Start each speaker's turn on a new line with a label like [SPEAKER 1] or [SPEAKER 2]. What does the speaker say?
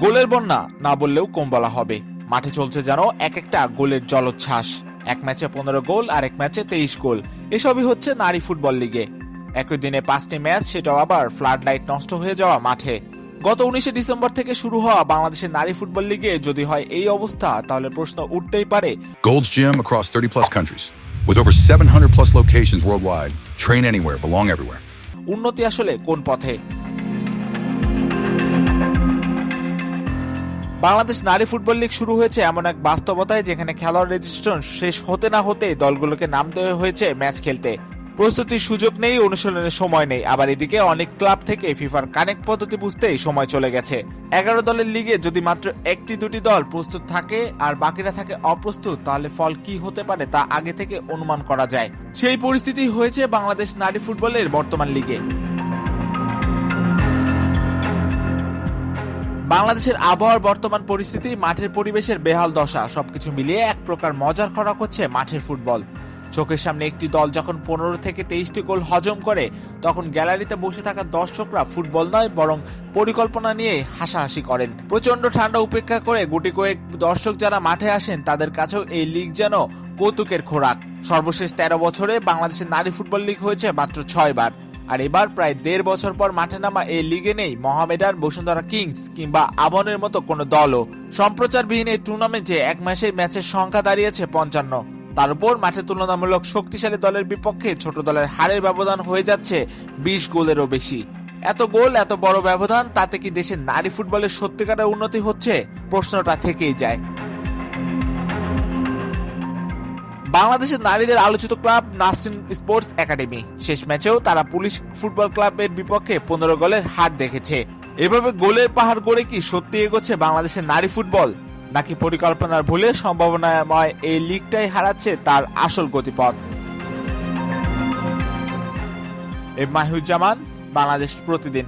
[SPEAKER 1] গোলের বন্যা না বললেও কম বলা হবে। মাঠে চলছে যেন এক একটা গোলের জলোচ্ছ্বাস। এক ম্যাচে 15 গোল আর এক ম্যাচে 23 গোল। এসবই হচ্ছে নারী ফুটবল লিগে। একই দিনে 5টি ম্যাচ, সেটাও আবার ফ্লাড লাইট নষ্ট হয়ে যাওয়া মাঠে। গত 19 ডিসেম্বর থেকে শুরু হওয়া বাংলাদেশের নারী ফুটবল লিগে যদি হয় এই অবস্থা, তাহলে প্রশ্ন উঠতেই পারে,
[SPEAKER 2] Gold's Gym across 30 plus countries. With over 700 plus locations worldwide, train anywhere, belong everywhere.
[SPEAKER 1] উন্নতি আসলে কোন পথে? বাংলাদেশ নারী ফুটবল লিগ শুরু হয়েছে এমন এক বাস্তবতায় যেখানে খেলোয়াড় রেজিস্ট্রেশন শেষ হতে না হতে দলগুলোকে নামতে হয়েছে ম্যাচ খেলতে। প্রস্তুতির সুযোগ নেই, অনুশীলনের সময় নেই। আবার এদিকে অনেক ক্লাব থেকে ফিফার কানেক্ট পদ্ধতি বুঝতেই সময় চলে গেছে। 11 দলের লিগে যদি মাত্র 1-2টি দল প্রস্তুত থাকে আর বাকিরা থাকে অপ্রস্তুত, তাহলে ফল কি হতে পারে তা আগে থেকে অনুমান করা যায়। সেই পরিস্থিতি হয়েছে বাংলাদেশ নারী ফুটবলের বর্তমান লিগে। বাংলাদেশের আবহাওয়ার বর্তমান পরিস্থিতি, মাঠের পরিবেশের বেহাল দশা, সবকিছু মিলিয়ে এক প্রকার মজার খরাক হচ্ছে মাঠের ফুটবল। চোখের সামনে একটি দল যখন 15 থেকে 23টি গোল হজম করে, তখন গ্যালারিতে বসে থাকা দর্শকরা ফুটবল নয় বরং পরিকল্পনা নিয়ে হাসাহাসি করেন। প্রচন্ড ঠান্ডা উপেক্ষা করে গুটি কয়েক দর্শক যারা মাঠে আসেন, তাদের কাছেও এই লিগ যেন কৌতুকের খোরাক। সর্বশেষ 13 বছরে বাংলাদেশের নারী ফুটবল লিগ হয়েছে মাত্র 6 বার। আর এবার প্রায় 1.5 বছর পর মাঠে নামা এই লিগে নেই মোহামেডান, বসুন্ধরা কিংস কিংবা আবনের মতো কোনো দলও। সম্প্রচারবিহীন এই টুর্নামেন্টে এক মাসে ম্যাচের সংখ্যা দাঁড়িয়েছে 55। তার উপর মাঠে তুলনামূলক শক্তিশালী দলের বিপক্ষে ছোট দলের হারের ব্যবধান হয়ে যাচ্ছে 20 গোলেরও বেশি। এত গোল, এত বড় ব্যবধান, তাতে কি দেশের নারী ফুটবলের সত্যিকারের উন্নতি হচ্ছে? প্রশ্নটা থেকেই যায়। বাংলাদেশের নারীদের আলোচিত ক্লাব নাসরিন স্পোর্টস একাডেমি, শেষ ম্যাচেও তারা পুলিশ ফুটবল ক্লাবের বিপক্ষে 15 গোলের হার দেখেছে। এভাবে গোলের পাহাড় গড়ে কি সত্যি এগোচ্ছে বাংলাদেশের নারী ফুটবল, নাকি পরিকল্পনার ভুলে সম্ভাবনাময় এই লিগটাই হারাচ্ছে তার আসল গতিপথ? মাহিউজ্জামান, বাংলাদেশ প্রতিদিন।